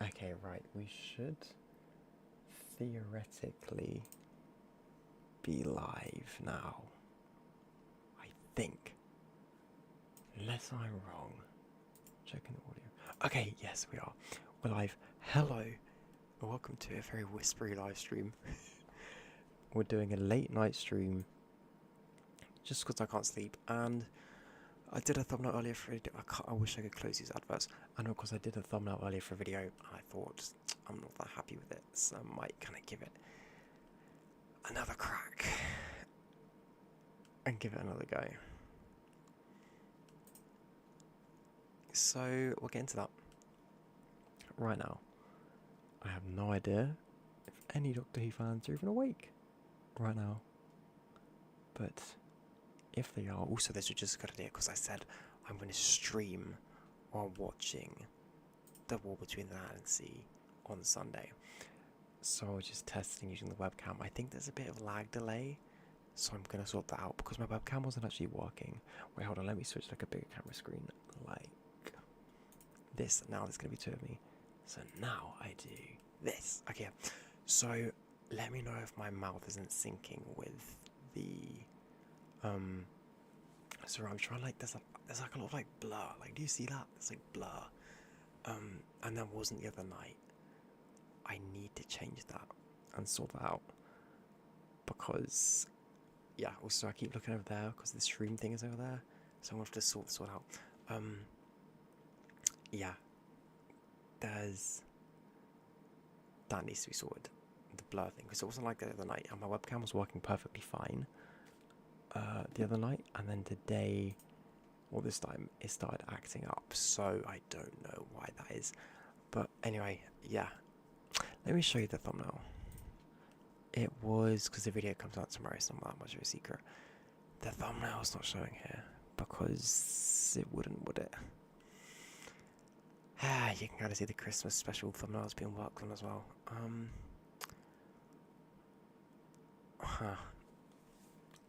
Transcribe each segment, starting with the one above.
Okay, right, we should theoretically be live now. I think. Unless I'm wrong. Checking the audio. Okay, yes, we are. We're live. Hello, and welcome to a very whispery live stream. We're doing a late night stream just because I can't sleep, and I did a thumbnail earlier for a video. I wish I could close these adverts. And of course, I did a thumbnail earlier for a video, and I thought I'm not that happy with it, so I might kind of give it another crack and give it another go. So we'll get into that right now. I have no idea if any Doctor Who fans are even awake right now, but if they are, also this was just a good idea because I said I'm going to stream while watching The War Between the Land and Sea on Sunday. So I was just testing using the webcam. I think there's a bit of lag delay, so I'm going to sort that out because my webcam wasn't actually working. Wait, hold on, let me switch to like a bigger camera screen like this. Now there's going to be two of me. So now I do this. Okay, so let me know if my mouth isn't syncing with the so I'm trying like there's like a lot of like blur. Like, do you see that? There's like blur. And that wasn't the other night. I need to change that and sort that out because yeah. Also, I keep looking over there because the stream thing is over there, so I'm gonna have to sort out. Yeah, there's that needs to be sorted. The blur thing, because it wasn't like that the other night, and my webcam was working perfectly fine the other night, and then today, well, this time it started acting up. So I don't know why that is, but anyway, yeah. Let me show you the thumbnail. It was because the video comes out tomorrow, it's not that much of a secret. The thumbnail's not showing here because it wouldn't, would it? You can kind of see the Christmas special thumbnails being worked on as well.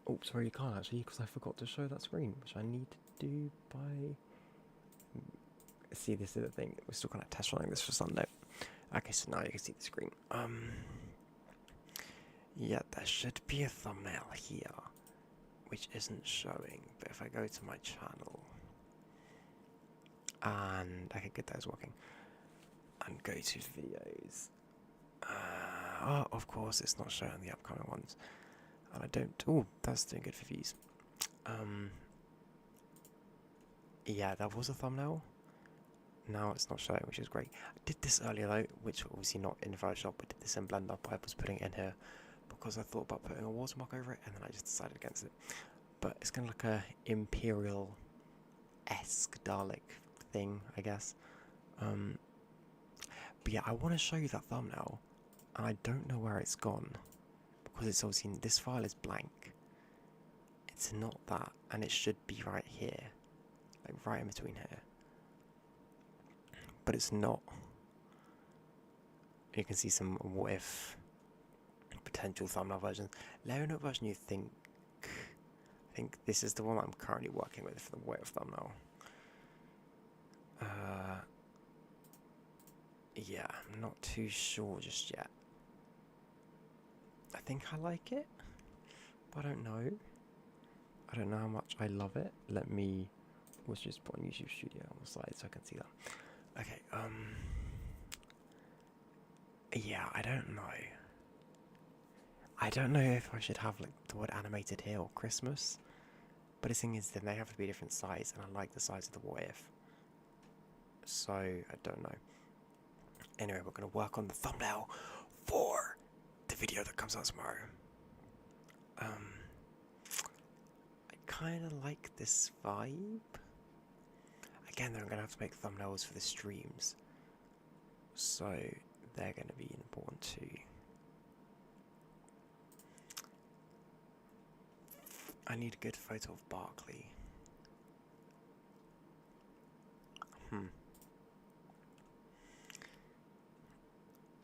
Oh, sorry, you can't actually because I forgot to show that screen, which I need to do by. See, this is the thing. We're still kind of test running this for Sunday. Okay, so now you can see the screen. Yeah, there should be a thumbnail here, which isn't showing. But if I go to my channel, and okay, good, that is working. And go to videos. Oh, of course, it's not showing the upcoming ones. And I don't. Oh, that's doing good for views. Yeah, that was a thumbnail. Now it's not showing, which is great. I did this earlier though, which obviously not in Photoshop, but did this in Blender. I was putting it in here because I thought about putting a watermark over it, and then I just decided against it. But it's kind of like a Imperial-esque Dalek thing, I guess. But yeah, I want to show you that thumbnail, and I don't know where it's gone because it's obviously this file is blank. It's not that, and it should be right here, like right in between here. But it's not. You can see some what if potential thumbnail versions. Let me know what version you think. I think this is the one I'm currently working with for the what if thumbnail. Yeah, I'm not too sure just yet. I think I like it, but I don't know. I don't know how much I love it. Let's just put on YouTube Studio on the side so I can see that. Okay, yeah, I don't know. I don't know if I should have like the word animated here or Christmas, but the thing is then they have to be a different size, and I like the size of the what if. So, I don't know. Anyway, we're going to work on the thumbnail for the video that comes out tomorrow. I kind of like this vibe. Again, though, I'm going to have to make thumbnails for the streams, so they're going to be important too. I need a good photo of Barclay.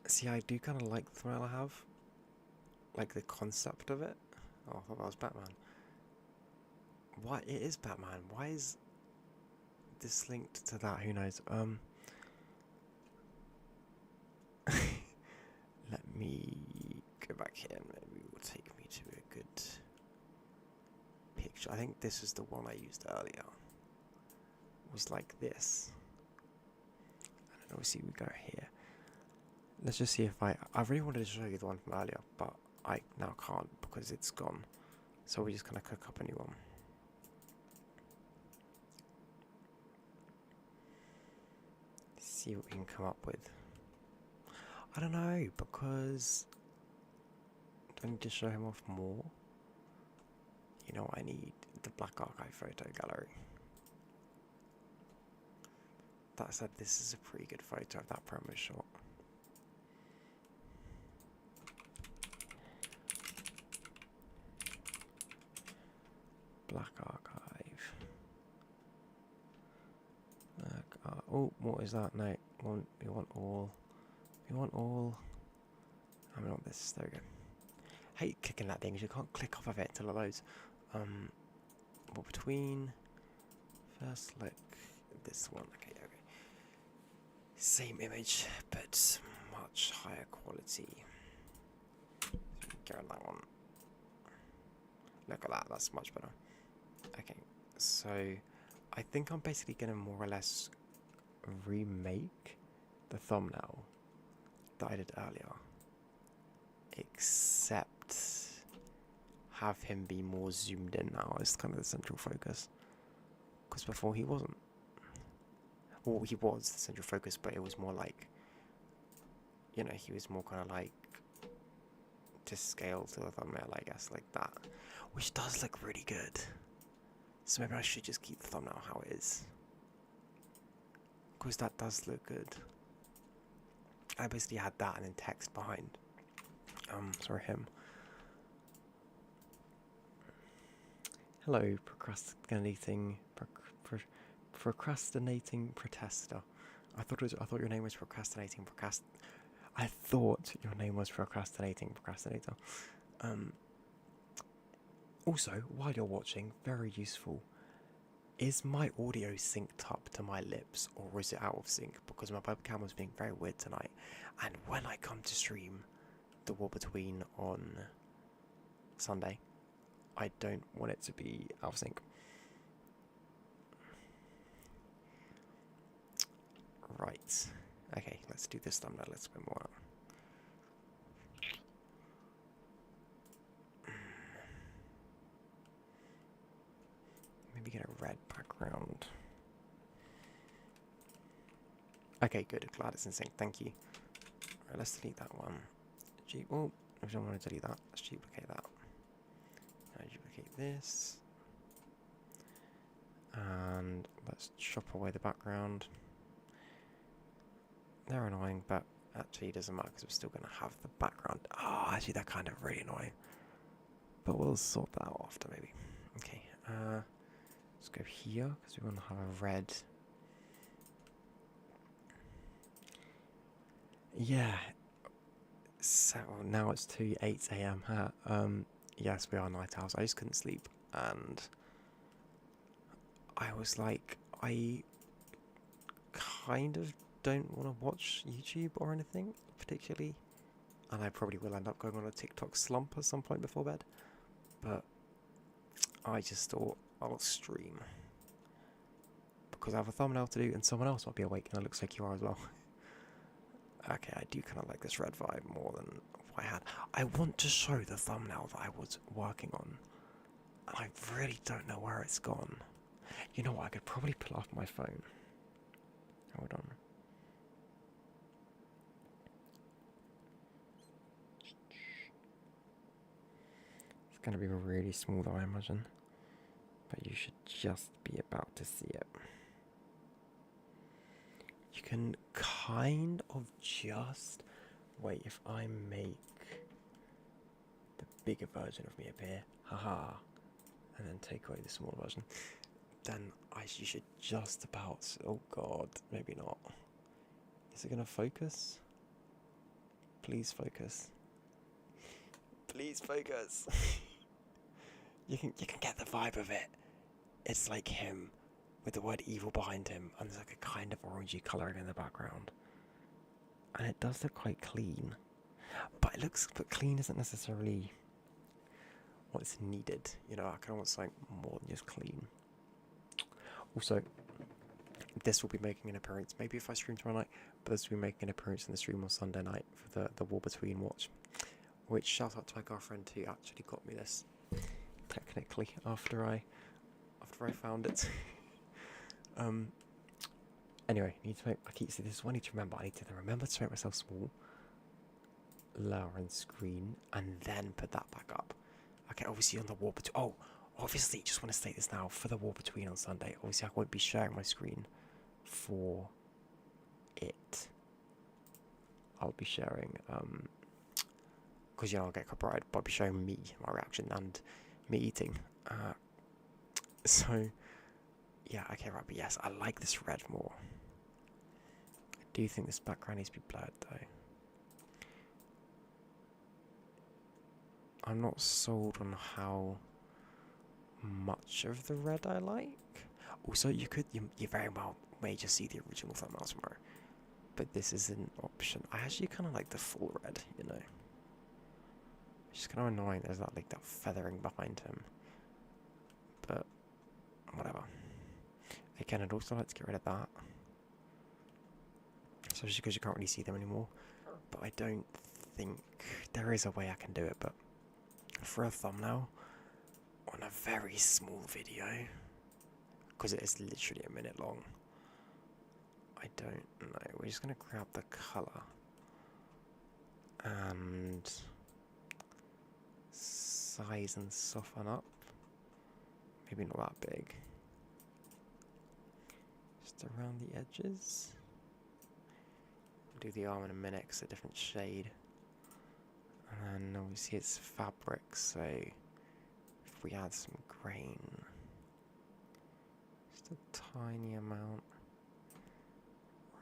See, I do kind of like the thumbnail I have. Like the concept of it. Oh, I thought that was Batman. Why? It is Batman. Why is this linked to that? Who knows? here and maybe will take me to a good picture. I think this is the one I used earlier. It was like this. And then obviously we go here. Let's just see if I really wanted to show you the one from earlier, but I now can't because it's gone. So we're just going to cook up a new one. See what we can come up with. I don't know, because do I need to show him off more? You know, I need the Black Archive photo gallery. That said, this is a pretty good photo of that promo shot. Black Archive. Oh, what is that? No, we want all. We want all. I mean, want this. There we go. Hate clicking that thing because you can't click off of it until it loads. Well, between first look, this one. Okay, okay. Same image, but much higher quality. Go on that one. Look at that. That's much better. Okay, so I think I'm basically going to more or less remake the thumbnail that I did earlier, except have him be more zoomed in now as kind of the central focus, because before he wasn't. Well, he was the central focus, but it was more like, you know, he was more kind of like to scale to the thumbnail, I guess, like that, which does look really good. So maybe I should just keep the thumbnail how it is, because that does look good. I basically had that and then text behind. Sorry, him. Hello, procrastinating protester. I thought your name was procrastinating I thought your name was procrastinating procrastinator. Also, while you're watching, very useful. Is my audio synced up to my lips, or is it out of sync? Because my webcam was being very weird tonight, and when I come to stream the War Between on Sunday, I don't want it to be out of sync. Right. Okay, let's do this thumbnail. Let's spin more out. Maybe get a red background. Okay, good. Glad it's in sync. Thank you. Alright, let's delete that one. Oh, I don't want to delete that. Let's duplicate that. Now duplicate this. And let's chop away the background. They're annoying, but actually it doesn't matter because we're still going to have the background. Oh, actually they're kind of really annoying. But we'll sort that out after maybe. Okay, let's go here because we want to have a red. Yeah. So now it's 8 AM. Yes, we are night owls. I just couldn't sleep, and I was like, I kind of don't want to watch YouTube or anything particularly, and I probably will end up going on a TikTok slump at some point before bed, but I just thought I'll stream because I have a thumbnail to do and someone else might be awake, and it looks like you are as well. Okay, I do kind of like this red vibe more than what I had. I want to show the thumbnail that I was working on, and I really don't know where it's gone. You know what, I could probably pull off my phone. Hold on. It's going to be really small though, I imagine. But you should just be about to see it. You can kind of just... Wait, if I make the bigger version of me appear, haha, and then take away the smaller version, then you should just about... Oh god, maybe not. Is it going to focus? Please focus. Please focus. You can get the vibe of it. It's like him with the word evil behind him, and there's like a kind of orangey colouring in the background. And it does look quite clean. But it looks, but clean isn't necessarily what's needed. You know, I kind of want something more than just clean. Also, this will be making an appearance, maybe if I stream tomorrow night, but this will be making an appearance in the stream on Sunday night for the War Between watch. Which, shout out to my girlfriend who actually got me this, technically, after I found it. Anyway, need to make, I keep saying this is what I need to remember. I need to remember to make myself small, lower in screen, and then put that back up. Okay, obviously on the War Between, oh, obviously, just want to state this now, for the War Between on Sunday, obviously I won't be sharing my screen for it. I'll be sharing, because you know I'll get copyrighted, but I'll be showing me, my reaction, and me eating. So, yeah, okay, right, but yes, I like this red more. I do think this background needs to be blurred, though. I'm not sold on how much of the red I like. Also, you very well may just see the original thumbnail tomorrow, but this is an option. I actually kind of like the full red, you know. It's just kind of annoying. There's that like that feathering behind him, but whatever. Again, I'd also like to get rid of that, especially because you can't really see them anymore. But I don't think there is a way I can do it. But for a thumbnail on a very small video, because it is literally a minute long, I don't know. We're just gonna grab the color and size and soften up. Maybe not that big. Just around the edges. We'll do the arm in a minute because it's a different shade. And then obviously it's fabric, so if we add some grain, just a tiny amount,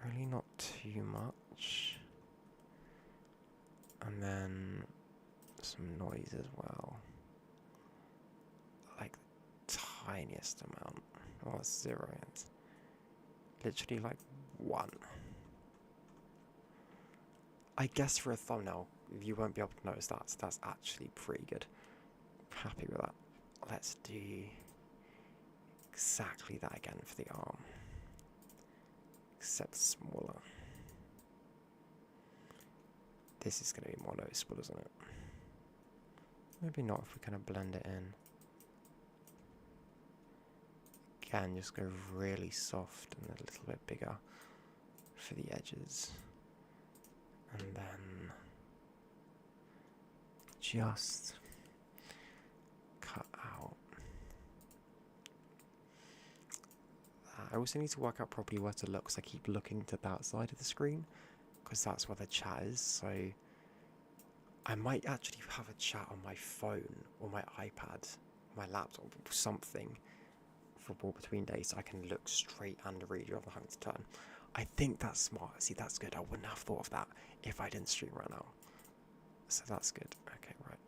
really not too much, and then some noise as well, like the tiniest amount. Oh, it's 0, it's literally like 1. I guess for a thumbnail you won't be able to notice that, so that's actually pretty good. Happy with that. Let's do exactly that again for the arm, except smaller. This is going to be more noticeable, isn't it? Maybe not if we kind of blend it in. Again, just go really soft and a little bit bigger for the edges. And then just cut out. I also need to work out properly where to look, because I keep looking to that side of the screen, because that's where the chat is. So I might actually have a chat on my phone or my iPad, my laptop, or something for War Between days, so I can look straight and read rather than having to turn. I think that's smart. See, that's good. I wouldn't have thought of that if I didn't stream right now. So that's good. Okay, right.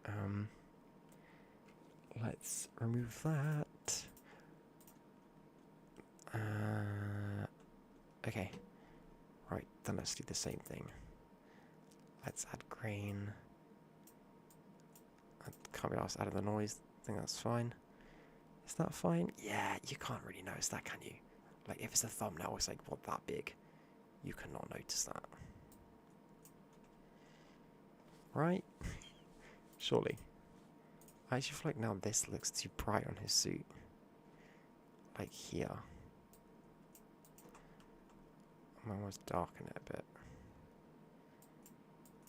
Let's remove that. Okay. Right, then let's do the same thing. Let's add grain. I can't be asked out of the noise. I think that's fine. Is that fine? Yeah, you can't really notice that, can you? Like, if it's a thumbnail, it's like, what, that big? You cannot notice that. Right? Surely. I actually feel like now this looks too bright on his suit. Like here. I'm almost darken it a bit.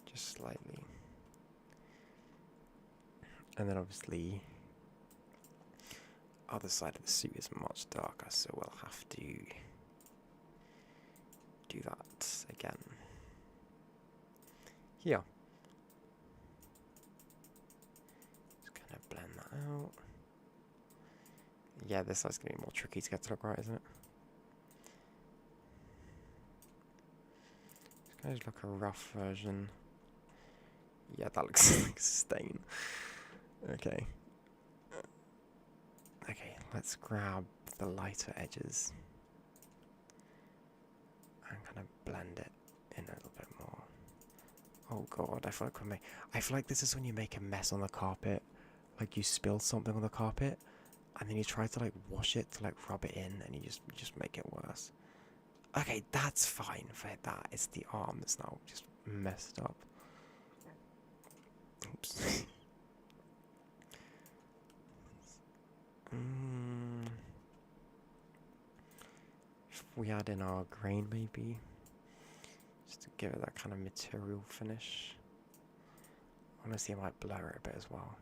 Just slightly. And then obviously other side of the suit is much darker, so we'll have to do that again. Here. Just kind of blend that out. Yeah, this side's going to be more tricky to get to look right, isn't it? Just kind of look a rough version. Yeah, that looks like a stain. Okay. Okay, let's grab the lighter edges and kind of blend it in a little bit more. Oh god, I feel like this is when you make a mess on the carpet. Like you spill something on the carpet, and then you try to like wash it to like rub it in, and you just make it worse. Okay, that's fine for that. It's the arm that's now just messed up. Oops. If we add in our grain, maybe, just to give it that kind of material finish. Honestly, I might blur it a bit as well.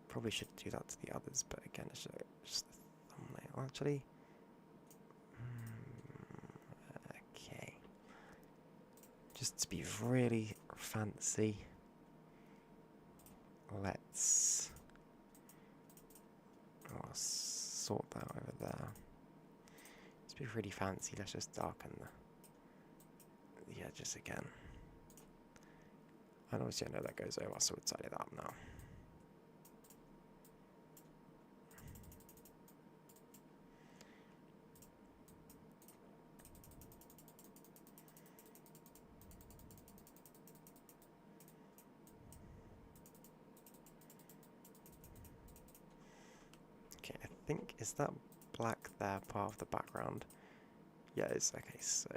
Probably should do that to the others, but again, it's just the thumbnail. Actually, okay. Just to be really fancy, let's sort that over there. Let's be really fancy. Let's just darken the edges again. And obviously, I know that goes over, so we'll tidy that up now. Okay, I think, is that black there part of the background? Yeah, it's okay, so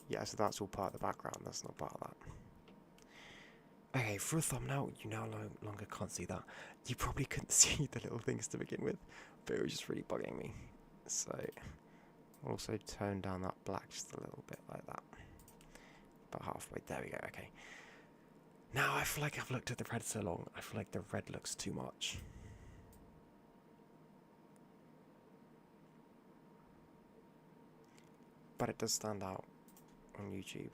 yeah, so that's all part of the background, that's not part of that. Okay, for a thumbnail, you now no longer can't see that. You probably couldn't see the little things to begin with, but it was just really bugging me. So, I'll also tone down that black just a little bit like that. About halfway, there we go, okay. Now I feel like I've looked at the red so long, I feel like the red looks too much. But it does stand out on YouTube.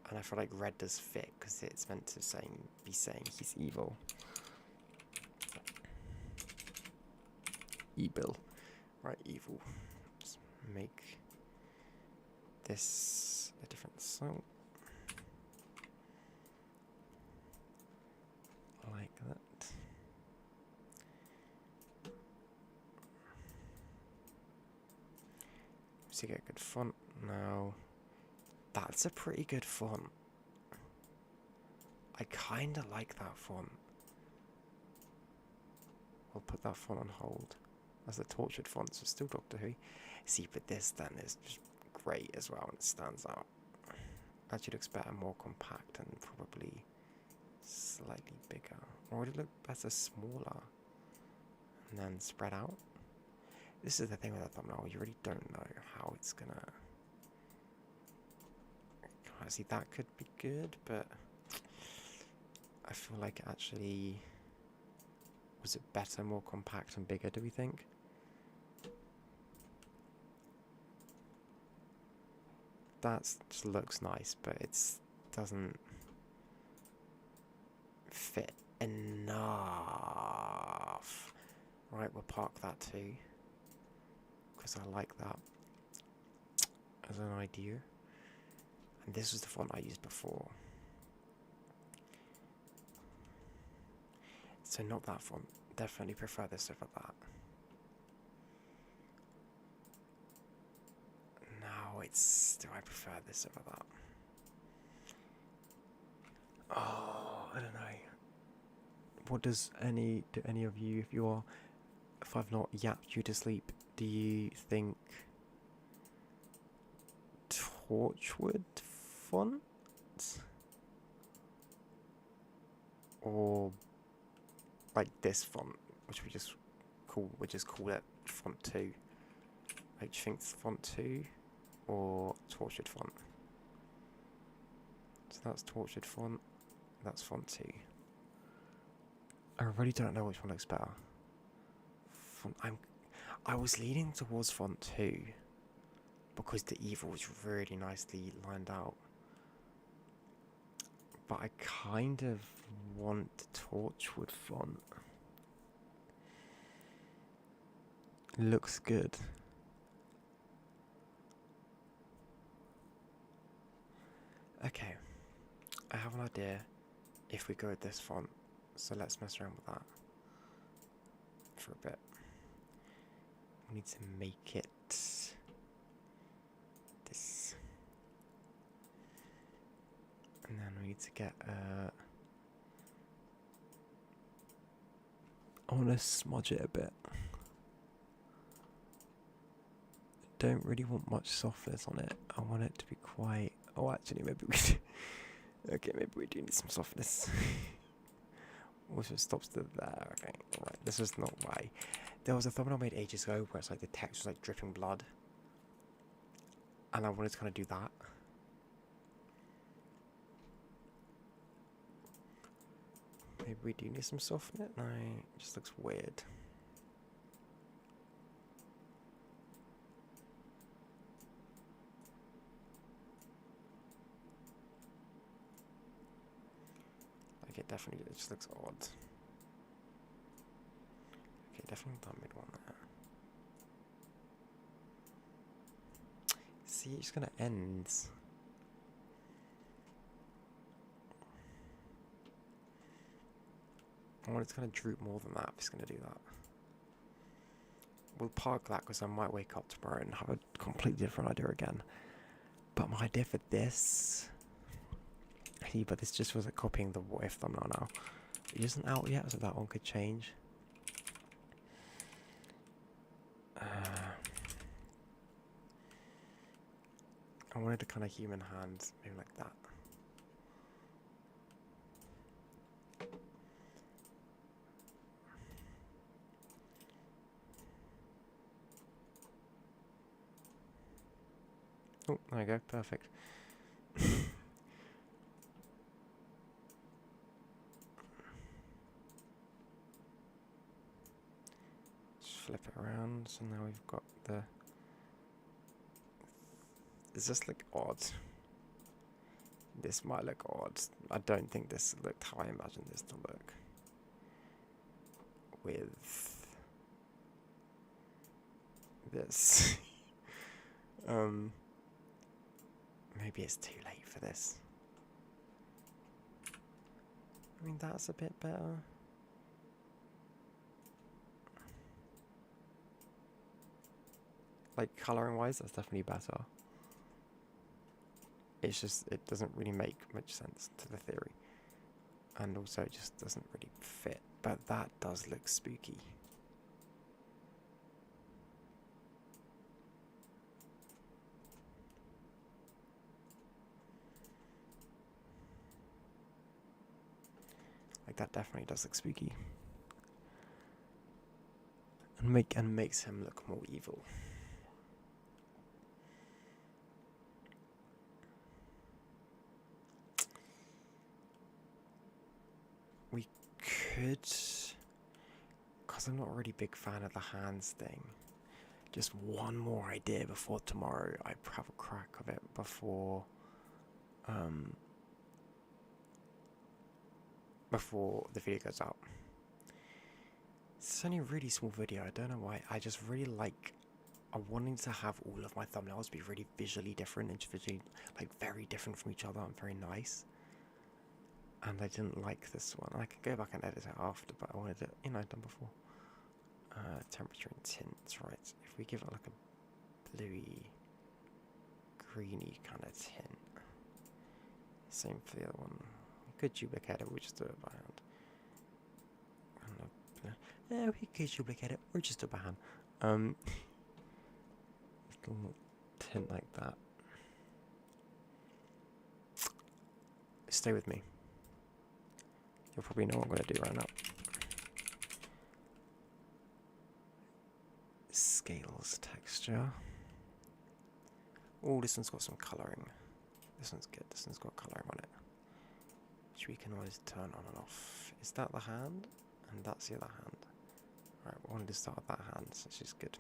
And I feel like red does fit because it's meant to be saying he's evil. Evil. Right, evil. Let's make this a different song. Like that. So you get a good font now. That's a pretty good font. I kinda like that font. I'll put that font on hold. As the tortured fonts are still Doctor Who. See, but this then is just great as well, and it stands out. Actually looks better, more compact, and probably slightly bigger. Or would it look better smaller? And then spread out? This is the thing with a thumbnail, you really don't know how it's gonna... See, that could be good, but I feel like it actually... Was it better, more compact and bigger, do we think? That just looks nice, but it doesn't fit enough. Right, we'll park that too, because I like that as an idea. And this was the font I used before. So not that font. Definitely prefer this over that. No, do I prefer this over that? Oh, I don't know. What do any of you, if I've not yapped you to sleep, do you think Torchwood font? Or like this font, which we just call it font 2. Like, do you think it's font 2 or tortured font? So that's tortured font, that's font 2. I really don't know which one looks better. I was leaning towards font 2 because the evil was really nicely lined out. But I kind of want Torchwood font. Looks good. Okay, I have an idea if we go with this font, so let's mess around with that for a bit. We need to make it this. need to get I want to smudge it a bit. Don't really want much softness on it. I want it to be quite... Oh, actually, maybe we do. Okay, maybe we do need some softness. Also, it stops to there. Okay, right. This is not why. There was a thumbnail I made ages ago where it's like the text was like dripping blood. And I wanted to kind of do that. Maybe we do need some softness. No, it just looks weird. Like it definitely, it just looks odd. Okay, definitely don't mid one there. See, it's gonna end. I want it to kind of droop more than that if it's going to do that. We'll park that because I might wake up tomorrow and have a completely different idea again. But my idea for this... but this just was like copying the what if thumbnail now. It isn't out yet, so that one could change. I wanted a kind of human hand, maybe like that. Oh, there we go, perfect. Just flip it around, so now we've got the... Is this like odd? This might look odd. I don't think this looked how I imagined this to look. With this. Maybe it's too late for this. I mean, that's a bit better. Like, colouring wise, that's definitely better. It's just, it doesn't really make much sense to the theory. And also, it just doesn't really fit. But that does look spooky. Like, that definitely does look spooky. And makes him look more evil. We could, because I'm not a really big fan of the hands thing, just one more idea before tomorrow. I have a crack of it before the video goes out. It's only a really small video, I don't know why. I just really like, I'm wanting to have all of my thumbnails be really visually different, individually, like very different from each other and very nice. And I didn't like this one. I could go back and edit it after, but I wanted it, you know, done before. Temperature and tints, right. If we give it like a bluey, greeny kind of tint. Same for the other one. We could duplicate it, we'll just do it by hand. Yeah, we could duplicate it, we'll just do it by hand. Little tint like that. Stay with me. You'll probably know what I'm going to do right now. Scales texture. Oh, this one's got some colouring. This one's good. This one's got colouring on it, which we can always turn on and off. Is that the hand? And that's the other hand. Right, we wanted to start with that hand, so it's just good.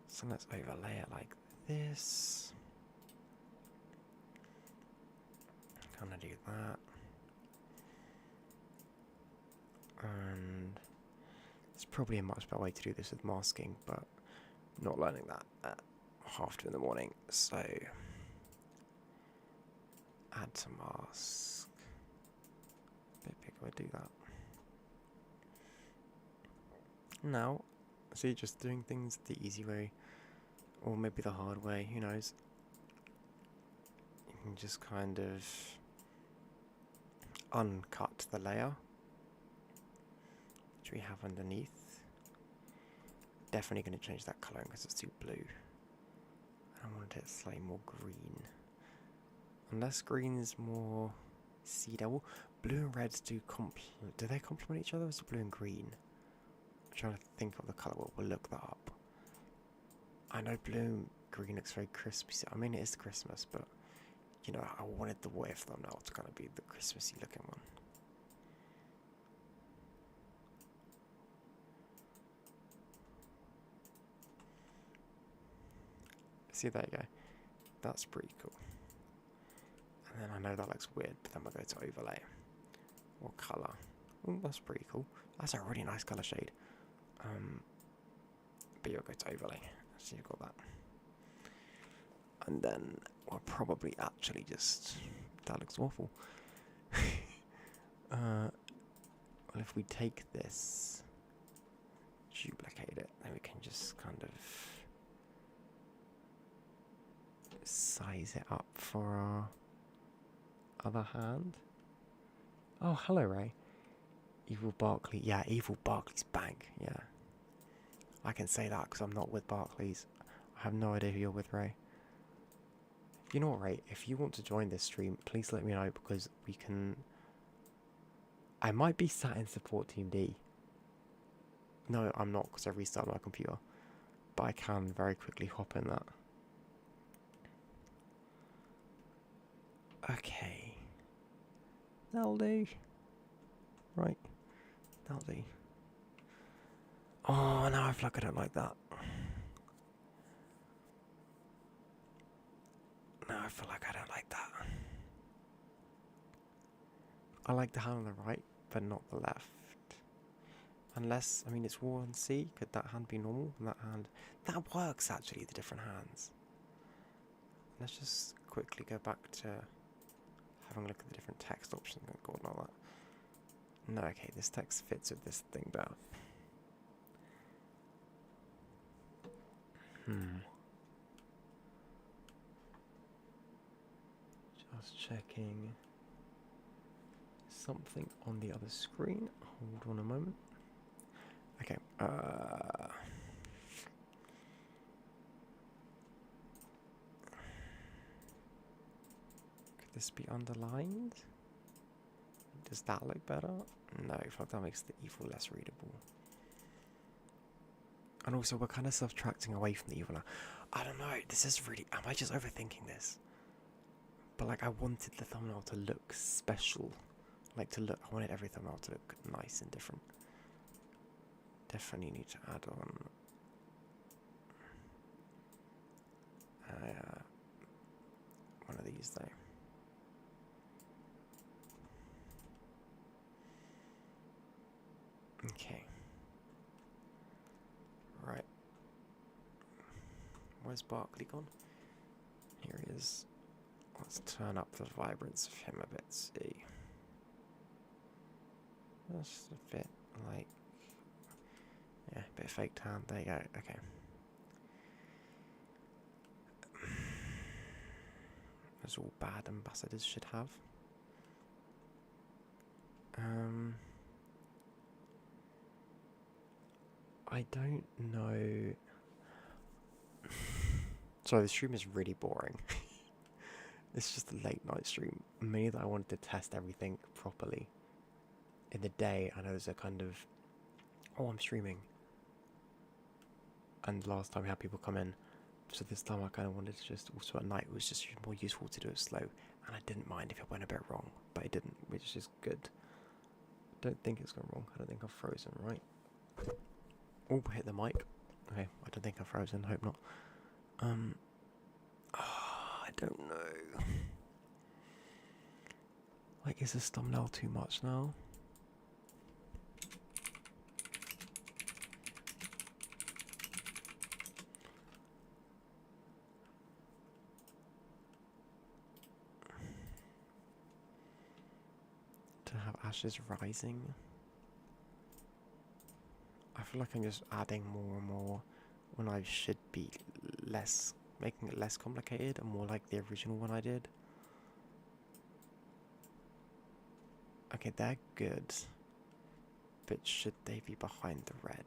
So let's overlay it like this. Kind of do that. And it's probably a much better way to do this with masking, but not learning that at 2:30 in the morning, so add to mask. A bit bigger, we'll do that. Now, see, just doing things the easy way, or maybe the hard way, who knows. You can just kind of uncut the layer which we have underneath. Definitely going to change that colouring because it's too blue. I wanted it slightly more green. Unless green is more sea devil. Blue and reds do they complement each other? Or is it blue and green? I'm trying to think of the colour. We'll look that up. I know blue and green looks very Christmassy. I mean, it is Christmas, but you know, I wanted the what if thumbnail to kind of be the Christmassy looking one. See, there you go. That's pretty cool. And then I know that looks weird, but then we'll go to overlay. Or colour. Oh, that's pretty cool. That's a really nice colour shade. But you'll go to overlay. So you've got that. And then we'll probably actually just... That looks awful. Well, if we take this, duplicate it, then we can just kind of size it up for our other hand. Oh, hello, Ray. Evil Barclay. Yeah, Evil Barclay's bank. Yeah. I can say that because I'm not with Barclays. I have no idea who you're with, Ray. You know what, Ray? If you want to join this stream, please let me know because we can... I might be sat in support team D. No, I'm not because I restarted my computer. But I can very quickly hop in that. Okay. That'll do. Right. That'll do. Oh, now I feel like I don't like that. Now I feel like I don't like that. I like the hand on the right, but not the left. Unless, I mean, it's War and C. Could that hand be normal? And that hand... That works, actually, the different hands. Let's just quickly go back to having a look at the different text options and go and all that. No, okay, this text fits with this thing better. Just checking something on the other screen. Hold on a moment. Okay. Could this be underlined? Does that look better? No, I feel like that makes the evil less readable. And also, we're kind of subtracting away from the evil now. I don't know. This is really... Am I just overthinking this? But, like, I wanted the thumbnail to look special. Like, to look... I wanted every thumbnail to look nice and different. Definitely need to add on... one of these, though. Okay. Right. Where's Barkley gone? Here he is. Let's turn up the vibrance of him a bit, see. Just a bit like... Yeah, a bit of fake tan. There you go, okay. That's all bad ambassadors should have. I don't know... Sorry, the stream is really boring. It's just a late night stream. Mainly that I wanted to test everything properly. In the day, I know there's a kind of... Oh, I'm streaming. And last time we had people come in. So this time I kind of wanted to just... Also at night, it was just more useful to do it slow. And I didn't mind if it went a bit wrong. But it didn't, which is good. Don't think it's gone wrong. I don't think I've frozen, right? Oh, hit the mic. Okay, I don't think I've frozen. Hope not. I don't know. Like, is this thumbnail too much now? To have ashes rising? I feel like I'm just adding more and more when I should be less, making it less complicated and more like the original one I did. Okay, they're good. But should they be behind the red?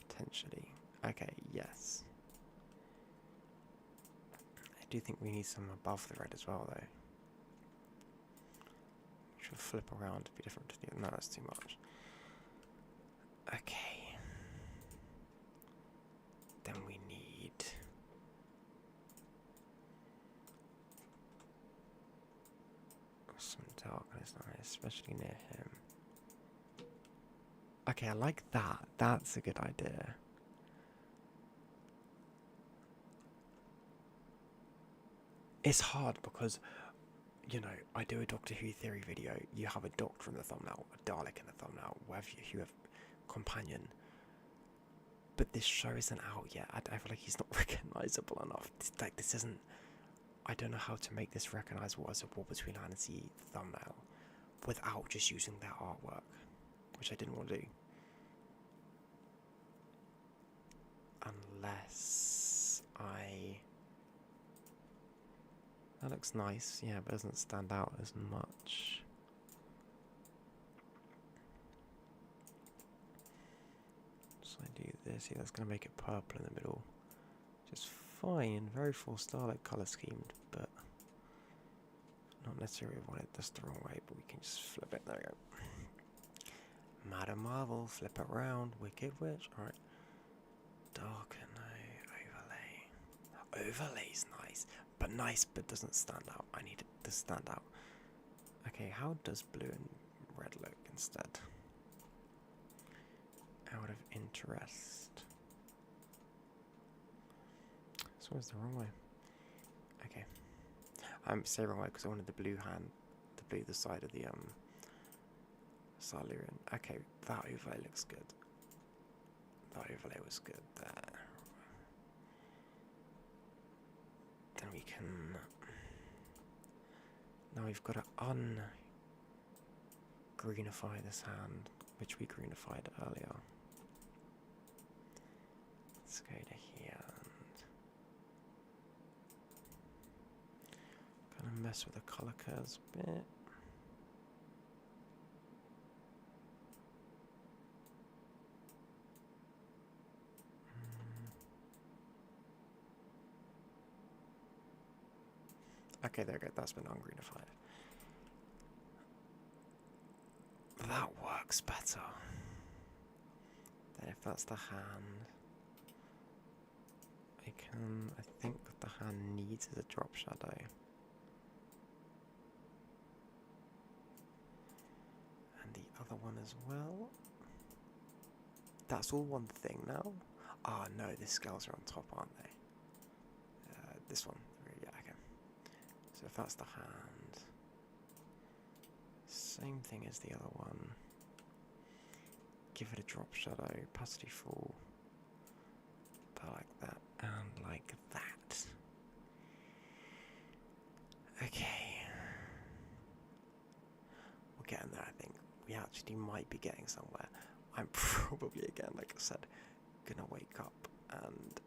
Potentially. Okay, yes. I do think we need some above the red as well, though. Which will flip around to be different to the... No, that's too much. Okay. Then we need... some darkness, especially near him. Okay, I like that. That's a good idea. It's hard because, you know, I do a Doctor Who theory video. You have a Doctor in the thumbnail, a Dalek in the thumbnail, whatever you have companion. But this show isn't out yet. I feel like he's not recognisable enough. This isn't... I don't know how to make this recognisable as a War Between Land and Sea thumbnail without just using their artwork, which I didn't want to do. Unless I... That looks nice, yeah, but it doesn't stand out as much. So I do this, yeah, that's going to make it purple in the middle. Which is fine, very full Dalek colour schemed, but not necessarily wanted this the wrong way, but we can just flip it, there we go. Madam Marvel, flip it around, Wicked Witch, alright. Darken, overlay. Overlay's nice, but doesn't stand out. I need it to stand out. Okay, how does blue and red look instead? Out of interest. This one's the wrong way. Okay. I'm saying wrong way because I wanted the blue hand, the side of the Silurian. Okay, that overlay looks good. That overlay was good there. Then we can... Now we've got to un-greenify this hand, which we greenified earlier. Let's go to here and kind of mess with the colour curves a bit. Okay, there we go, that's been ungreenified. That works better. Then if that's the hand, I think what the hand needs is a drop shadow. And the other one as well. That's all one thing now? Ah, no, the scales are on top, aren't they? This one. Yeah, okay. So if that's the hand, same thing as the other one. Give it a drop shadow, opacity full, about like that, and like that. Okay. We're getting there, I think. We actually might be getting somewhere. I'm probably, again, like I said, gonna wake up and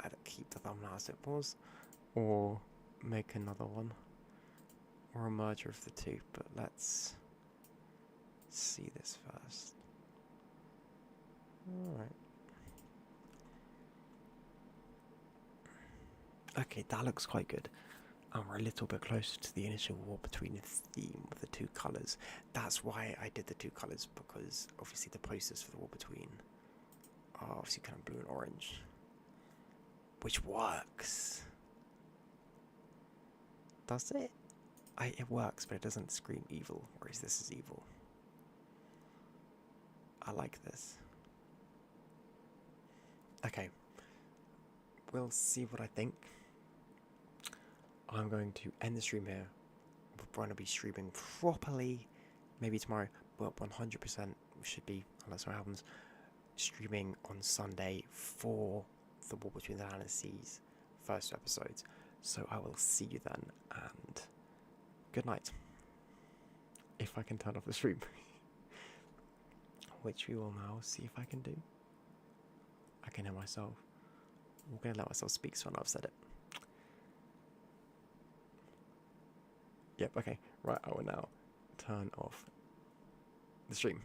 either keep the thumbnail as it was, or make another one, or a merger of the two, but let's see this first. Alright. Okay, that looks quite good. And we're a little bit closer to the initial War Between the theme of the two colours. That's why I did the two colours, because obviously the posters for the War Between are obviously kind of blue and orange, which works. Does it? It works, but it doesn't scream evil, whereas this is evil. I like this. Okay, we'll see what I think. I'm going to end the stream here. We're going to be streaming properly, maybe tomorrow, but 100% should be, unless what happens, streaming on Sunday for the War Between the Land and Seas first episodes. So I will see you then, and good night. If I can turn off the stream. Which we will now see if I can do. I can hear myself. I'm going to let myself speak so I've said it. Yep, okay. Right, I will now turn off the stream.